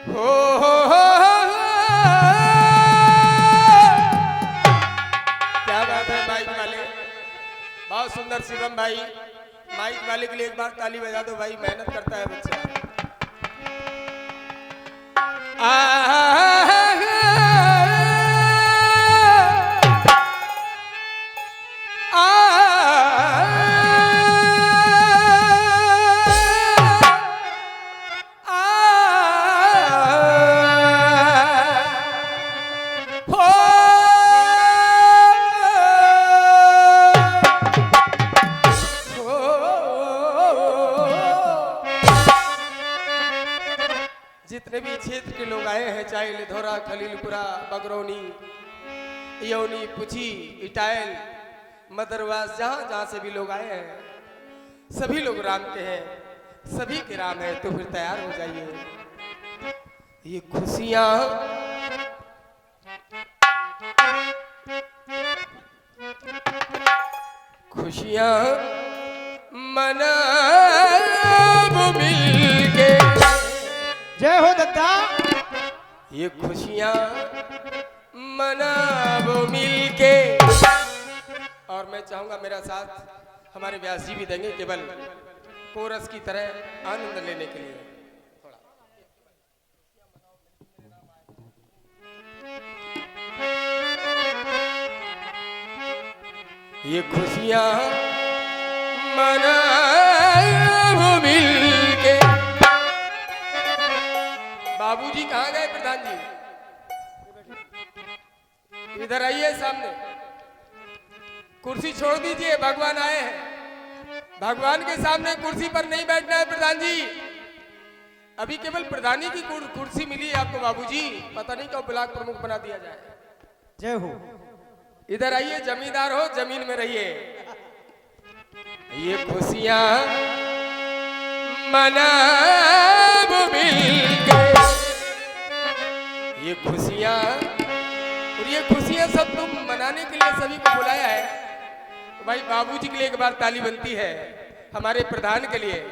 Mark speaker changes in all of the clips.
Speaker 1: क्या बात है माइक वाले, बहुत सुंदर। शिवम भाई, माइक वाले के लिए एक बार ताली बजा दो भाई, मेहनत करता है बच्चा। जितने भी क्षेत्र के लोग आए हैं, चाहे लिधौरा, खलीलपुरा, बगरौनी, यौनी, पुछी, इटायल, मदरवास, जहां जहां से भी लोग आए हैं, सभी लोग राम के हैं, सभी के राम हैं। तो फिर तैयार हो जाइए। ये खुशियां खुशियां मनाबो मिलके।
Speaker 2: जय हो दत्ता।
Speaker 1: ये खुशियां मनाबो मिलके। और मैं चाहूंगा मेरा साथ हमारे व्यास जी भी देंगे, केवल कोरस की तरह आनंद लेने के लिए। ये खुशियां मनाबो मिलके। बाबूजी कहाँ गए प्रधान जी? इधर आइए सामने। कुर्सी छोड़ दीजिए, भगवान आए हैं। भगवान के सामने कुर्सी पर नहीं बैठना है प्रधान जी। अभी केवल प्रधानी की कुर्सी मिली है आपको बाबूजी, पता नहीं कब ब्लॉक प्रमुख बना दिया जाए।
Speaker 2: जय हो।
Speaker 1: इधर आइए, जमींदार हो, जमीन में रहिए। ये खुशियां मनाबो मिलके। ये खुशियां, और ये खुशियां सब तुम मनाने के लिए सभी को बुलाया है। तो भाई बाबूजी के लिए एक बार ताली बनती है, हमारे प्रधान के लिए,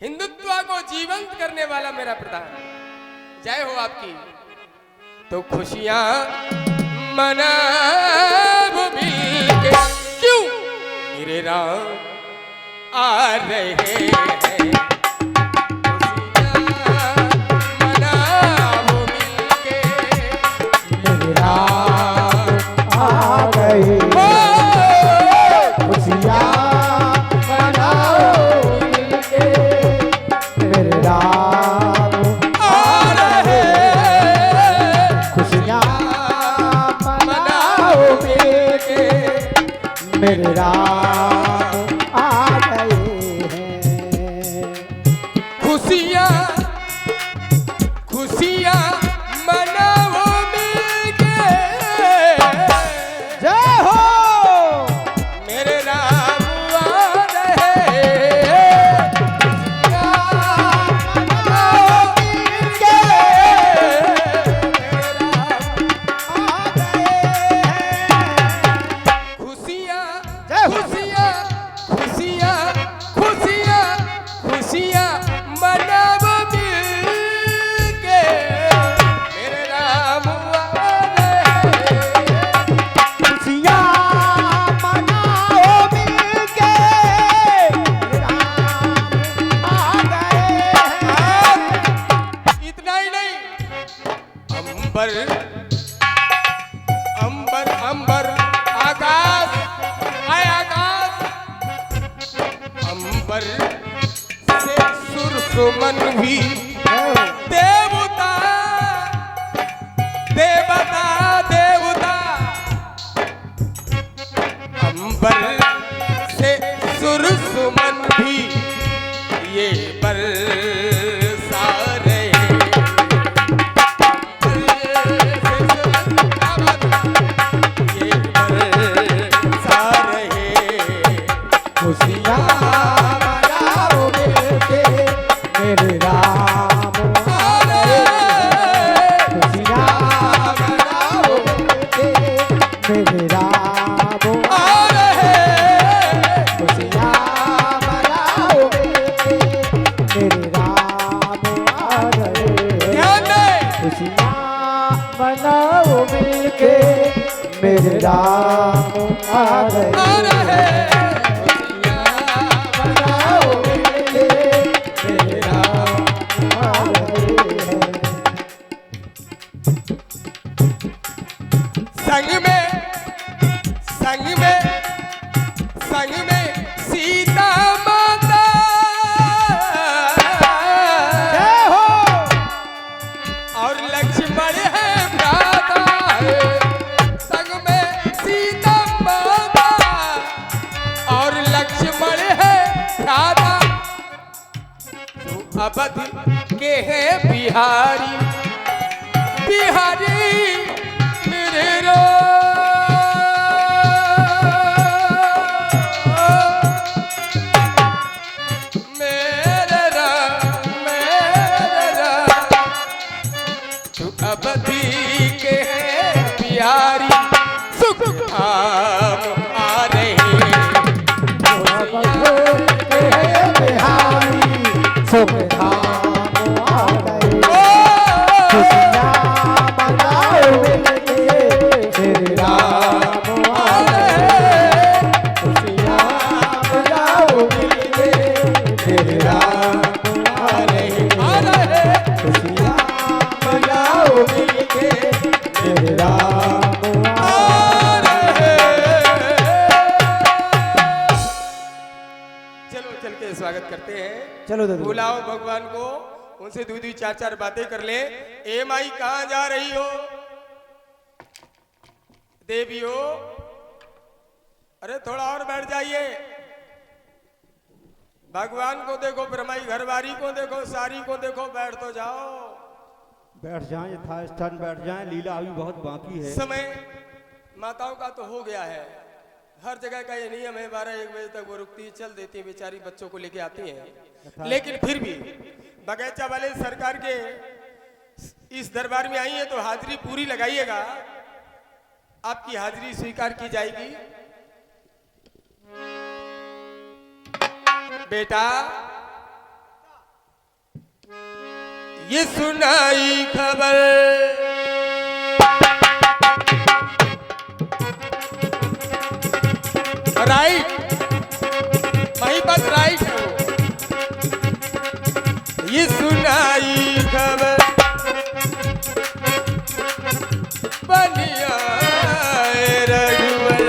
Speaker 1: हिंदुत्व को जीवंत करने वाला मेरा प्रधान। जय हो आपकी। तो खुशियां मनाबो मिलके। क्यों मेरे राम आ रहे हैं।
Speaker 2: मेरे राम आ गए हैं।
Speaker 1: खुशियां खुशियां मनाओ मिलके।
Speaker 2: जय हो।
Speaker 1: मेरे राम आ रहे अंबर अंबर आकाश, आए आकाश, अंबर से सुर सुमन भी देवता देवता देवता। अंबर से सुर सुमन भी ये बरसा रहे।
Speaker 2: खुशियां मनाओ मिलके। मेरे राम आ राम आ गए
Speaker 1: आ रहे खुशियाँ
Speaker 2: मनाओ मिलके मेरे राम आ गए हैं
Speaker 1: संग में सीता माता
Speaker 2: जय हो
Speaker 1: और लक्ष्मण है भ्राता है संग में सीता माता और लक्ष्मण है भ्राता तो अवध के हैं बिहारी बिहारी मेरे अवधि के हैं बिहारी सुख धाम आ रहे
Speaker 2: बिहारी सुख धाम आ गए खुशियाँ मनाओ मिलके मेरे राम आ गए खुशियाँ मनाओ मिलके मेरे राम आ रहे खुशियाँ मनाओ मिलके मेरे राम आ
Speaker 1: चलो चल के स्वागत करते हैं
Speaker 2: चलो दादा
Speaker 1: बुलाओ भगवान को उनसे दो दो चार चार बातें कर ले ए माई कहाँ जा रही हो देवी हो अरे थोड़ा और बैठ जाइए भगवान को देखो ब्रह्माई घरवारी को देखो सारी को देखो बैठ तो जाओ
Speaker 2: बैठ जाएं यथास्थान बैठ जाएं लीला अभी बहुत बाकी है
Speaker 1: समय माताओं का तो हो गया है हर जगह का ये नियम है 12-1 बजे तक वो रुकती चल देती है बेचारी बच्चों को लेके आती है लेकिन फिर भी बगैचा वाले सरकार के इस दरबार में आई है तो हाजिरी पूरी लगाइएगा आपकी हाजिरी स्वीकार की जाएगी बेटा ये सुनाई खबर राइट वहीं पर राइट है वो ये सुनाई खबर बनिया रघुवर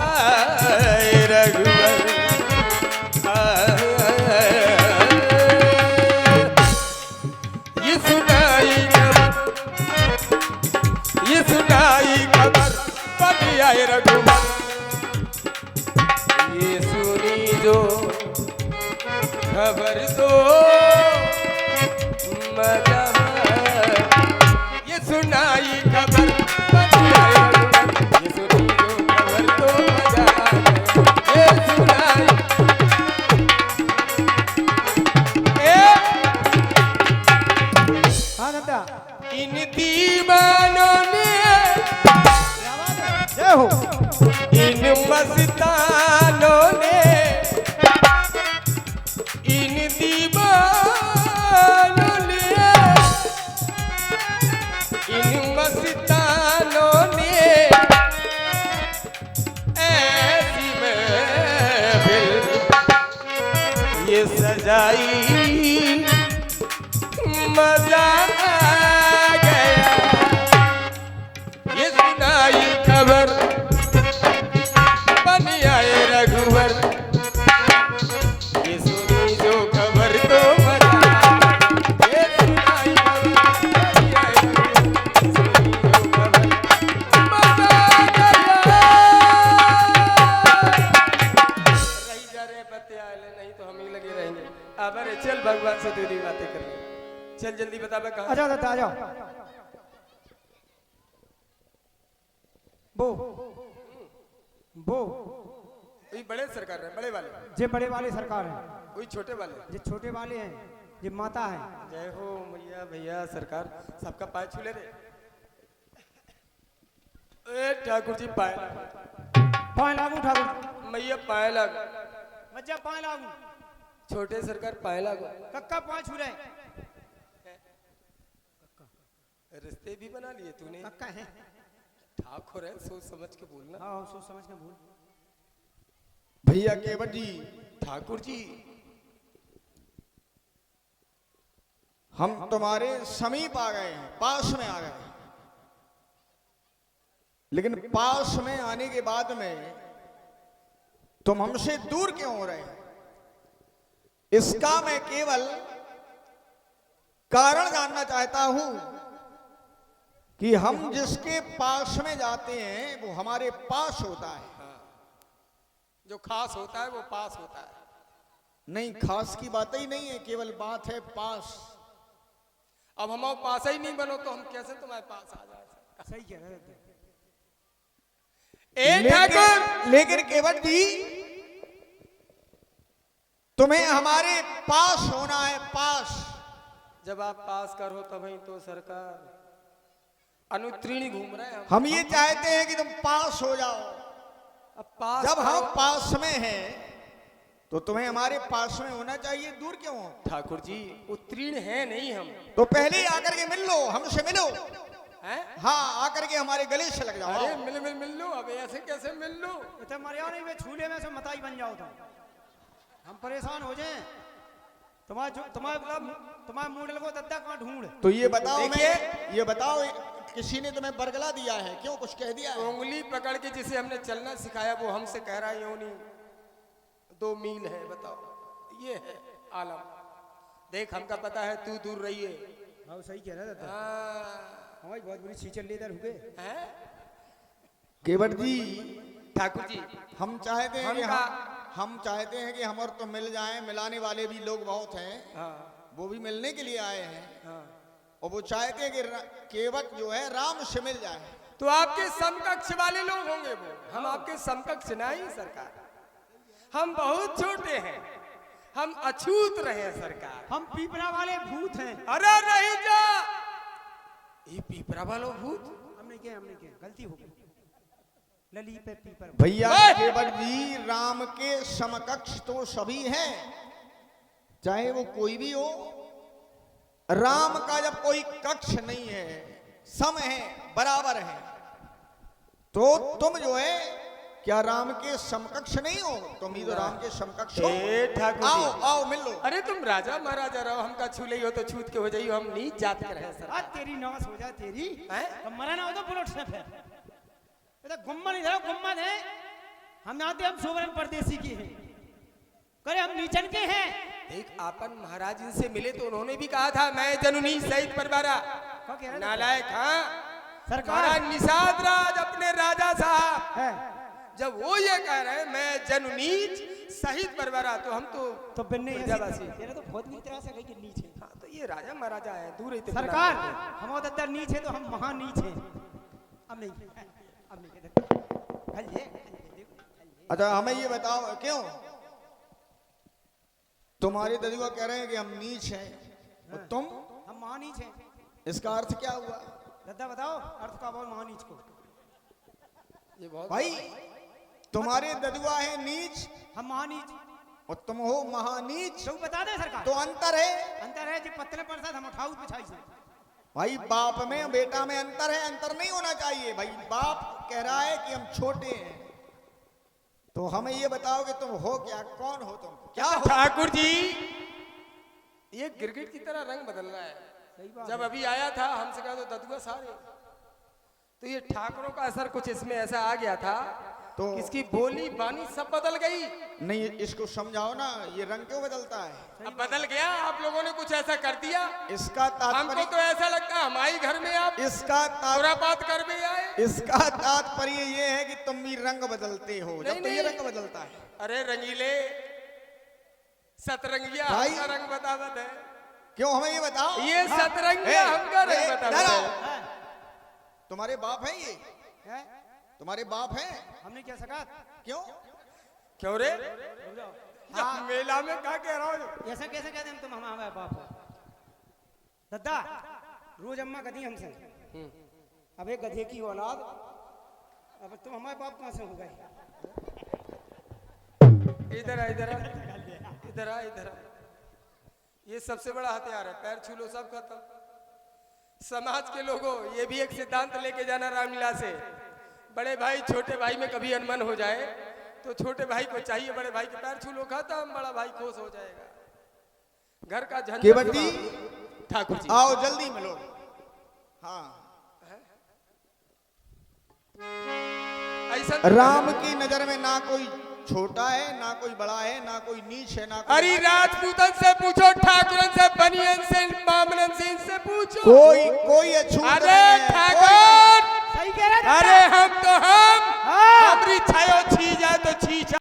Speaker 1: आए रघुवर ये सुनाई खबर बनिया रघुवर ये सुनी जो खबर तो मजा ये सुनाई खबर ये सुनी जो खबर तो मजा ये सुनाई
Speaker 2: हाँ नंदा
Speaker 1: इन दीवानों ने
Speaker 2: जय हो
Speaker 1: इन मस्तानों ने इन दीवानों ने इन मस्तानों ने ऐसी महफिल ये सजाई मजा आ गया ये सुनाई खबर बनी आए रघुवर ये सुनी जो खबर तो मजा ये सुनाई खबर बनी आए रघुवर सुनी जो खबर मजा आ गया रही जा रहे बत्ते आले नहीं तो हम ही लगे रहेंगे अब अरे चल भगवान से दूरी बातें कर ले चल जल्दी बता मैं कहाँ
Speaker 2: आजा दादा आ जाओ वो
Speaker 1: वही बड़े सरकार है बड़े वाले
Speaker 2: जे बड़े वाले सरकार है
Speaker 1: वही छोटे वाले
Speaker 2: जे छोटे वाले हैं जे माता है
Speaker 1: जय हो मैया भैया सरकार सबका पाय छूले रे ए ठाकुर जी पाए
Speaker 2: पाए लागू ठाकुर
Speaker 1: मैया पाए लग
Speaker 2: मज्जा पाए लागू
Speaker 1: छोटे सरकार पाए लग
Speaker 2: कक्का पाए छू रहे
Speaker 1: रिश्ते भी बना लिए तूने
Speaker 2: कक्का है
Speaker 1: ठाकुर है, सोच समझ के बोलना।
Speaker 3: हाँ सोच समझ के बोल।
Speaker 4: भैया केवट जी,
Speaker 1: ठाकुर जी,
Speaker 4: हम तुम्हारे समीप आ गए हैं, पास में आ गए हैं। लेकिन पास में आने के बाद में तुम हमसे दूर क्यों हो रहे हैं? इसका मैं केवल कारण जानना चाहता हूं कि हम जिसके पास में जाते हैं वो हमारे पास होता है।
Speaker 1: जो खास होता है वो पास होता है।
Speaker 4: नहीं, खास की बात ही नहीं है, केवल बात है पास।
Speaker 1: अब हम पास ही नहीं बनो तो हम कैसे तुम्हारे पास आ जाए?
Speaker 3: सही कह रहे थे।
Speaker 1: ए ठाकुर,
Speaker 4: लेकिन केवट जी, तुम्हें हमारे पास होना है, पास।
Speaker 1: जब आप पास करो तभी तो सरकार अनुत्तीर्ण घूम रहे हैं
Speaker 4: हम ये चाहते हैं कि तुम पास हो जाओ।
Speaker 1: अब पास
Speaker 4: जब हम
Speaker 1: करो।
Speaker 4: पास में हैं तो तुम्हें हमारे पास में होना चाहिए, दूर क्यों हो?
Speaker 1: ठाकुर जी, उत्तीर्ण है नहीं हम।
Speaker 4: तो पहले ही आकर के मिल लो, हमसे मिलो।
Speaker 1: हैं?
Speaker 4: हाँ, आकर के हमारे गले से लग जाओ।
Speaker 1: अरे मिल लो। अब ऐसे कैसे मिल लो?
Speaker 3: इतने मरिया नहीं वे छूले में से मताई बन जाओ तुम, हम परेशान हो जाएं। तुम्हारे मूडल को दद्दा कहाँ ढूंढ।
Speaker 4: तो ये बताओ,
Speaker 1: देखिए।
Speaker 4: ये बताओ, किसी ने तुम्हें बरगला दिया है? क्यों, कुछ कह दिया है?
Speaker 1: उंगली पकड़ के जिसे हमने चलना सिखाया वो हमसे कह रहा है योनी 2 मील है। बताओ, ये है आलम। देख, हमका पता है तू दूर रही है।
Speaker 3: हाँ सही कह रहे थे।
Speaker 1: हाँ।
Speaker 3: हमारी बहुत बुरी छीचल ले इधर हुए।
Speaker 1: हैं?
Speaker 4: केवट जी,
Speaker 1: ठाकुर जी,
Speaker 4: हम चाहते हैं कि
Speaker 1: हमका-
Speaker 4: हम चाहते हैं कि हम और तुम मिल जाएं। मिलाने वाले भी लोग बहुत हैं,
Speaker 1: हाँ
Speaker 4: वो भी मिलने के लिए आए हैं।
Speaker 1: हाँ।
Speaker 4: और वो चाहते हैं कि केवट जो है राम से मिल जाए।
Speaker 1: तो आपके समकक्ष वाले लोग होंगे वो। हम आपके समकक्ष नहीं सरकार। हम बहुत छोटे हैं, हम अछूत रहे सरकार।
Speaker 3: हम पीपरा वाले भूत हैं।
Speaker 1: अरे नहीं जा, ये पीपरा वालों भूत।
Speaker 3: हमने क्या गलती हो गई। लली पे पीपर।
Speaker 4: भैया
Speaker 1: ओए!
Speaker 4: केवट जी, राम के समकक्ष तो सभी हैं, चाहे वो कोई भी हो। राम का जब कोई कक्ष नहीं है, सम है, बराबर है, तो तुम जो है क्या राम के समकक्ष नहीं हो? तुम ही तो राम के समकक्ष हो।
Speaker 1: ए ठाकुर जी।
Speaker 4: आओ आओ, मिल लो।
Speaker 1: अरे तुम राजा महाराजा रहो, हमका छू ली हो तो छूत के हो जाइयो। हम नीच जात के रहे सर।
Speaker 3: आज तेरी नाश हो जाए तेरी।
Speaker 1: हैं?
Speaker 3: तो मरा ना हो तो बुलेट से फिर। ये तो गुम्मन इधर गुम्मन है। हम नाते हम सोवरन परदेसी के हैं। करे हम नीचन के हैं।
Speaker 1: एक आपन महाराज जी से मिले तो उन्होंने भी कहा था मैं जननी सहित परवारा।
Speaker 3: क्या कह रहे थे?
Speaker 1: नालायक। हाँ,
Speaker 3: सरकार
Speaker 1: महाराज निषाद राज अपने राजा साहब,
Speaker 3: है।
Speaker 1: जब वो ये कह रहे हैं मैं जनुनीच सहित परवारा, तो हम
Speaker 3: तो बिन्ने
Speaker 1: प्रजावासी।
Speaker 3: तेरे तो बहुत बुरी तरह से कही कि नीच है।
Speaker 1: हाँ, तो ये राजा महाराजा है, दूर ही
Speaker 3: सरकार हम उधर नीच है तो हम वहां नीच हैं। अब नहीं कहते। हल ये देखो।
Speaker 4: अच्छा, हमें ये बताओ, क्यों तुम्हारे ददुआ कह रहे हैं कि हम नीच हैं, और तुम?
Speaker 3: हम वहां नीच हैं।
Speaker 4: इसका अर्थ क्या हुआ?
Speaker 3: दादा बताओ अर्थ का बोल वहां नीच को।
Speaker 1: ये बहुत
Speaker 4: भाई, तुम्हारे ददुआ है नीच
Speaker 3: हम वहां नीच।
Speaker 4: और तुम हो महानीच,
Speaker 3: तो बता दे सरकार।
Speaker 4: तो अंतर है।
Speaker 3: अंतर है जो पत्तले प्रसाद हम उठाऊ बिछाई से।
Speaker 4: भाई, बाप में बेटा में अंतर है, अंतर नहीं होना चाहिए। भाई, बाप कह रहा है कि हम छोटे हैं, तो हमें ये बताओ कि तुम हो क्या, कौन हो तुम, क्या हो?
Speaker 1: ठाकुर जी, ये गिरगिट की तरह रंग बदल रहा है।
Speaker 3: सही बात
Speaker 1: जब अभी आया था हमसे कहा तो ददुआ सारे, तो ये ठाकुरों का असर कुछ इसमें ऐसा आ गया था
Speaker 4: तो
Speaker 1: इसकी बोली बानी सब बदल गई।
Speaker 4: नहीं, इसको समझाओ ना, ये रंग क्यों बदलता है?
Speaker 1: अब बदल गया, आप लोगों ने कुछ ऐसा कर दिया।
Speaker 4: इसका
Speaker 1: हमको
Speaker 4: तात्पर्य,
Speaker 1: तो ऐसा लगता है हमारे घर में आप
Speaker 4: इसका
Speaker 1: पूरा बात कर भी आए।
Speaker 4: इसका तात्पर्य ये है कि तुम भी रंग बदलते हो, जब
Speaker 1: नहीं,
Speaker 4: तो ये
Speaker 1: नहीं।
Speaker 4: रंग बदलता है।
Speaker 1: अरे रंगीले सतरंगिया
Speaker 4: भाई।
Speaker 1: हमका रंग बतावत है।
Speaker 4: क्यों, हमें ये बताओ।
Speaker 1: ये सतरंगिया हमका रंग बतावत
Speaker 4: डरो।
Speaker 1: है।
Speaker 4: तुम्हारे बाप है ये?
Speaker 3: है?
Speaker 4: तुम्हारे बाप है?
Speaker 3: हमने क्या सका।
Speaker 4: क्यों?
Speaker 1: क्यों रे? हाँ, मेला में क्या कह रहा हूँ?
Speaker 3: ऐसा कैसे कहते हैं तुम हमारे बाप हो? दादा रोज अम्मा गधी हमसे। अब एक गधे की औलाद, अब तुम हमारे बाप कहाँ से हो गए?
Speaker 1: इधर आ, इधर आ, इधर आ, इधर आ। ये सबसे बड़ा हथियार है, पैर छू लो सब खत्म। समाज के लोगों, ये भी एक सिद्धांत लेके जाना रामलीला से बड़े भाई छोटे भाई में कभी अनबन हो जाए तो छोटे भाई को चाहिए बड़े भाई के पैर छू लो खाता हम बड़ा भाई खुश हो जाएगा। घर का झंझट
Speaker 4: केवटी
Speaker 1: ठाकुर जी
Speaker 4: आओ जल्दी मिलो। हाँ,
Speaker 1: ऐसा
Speaker 4: राम की नजर में ना कोई छोटा है ना कोई बड़ा है ना कोई नीच है ना कोई
Speaker 1: अरे राजपूतन से पूछो, ठाकुरन से, बनियन से, बामनन से, इनसे पूछो।
Speaker 4: कोई अछूत
Speaker 1: अरे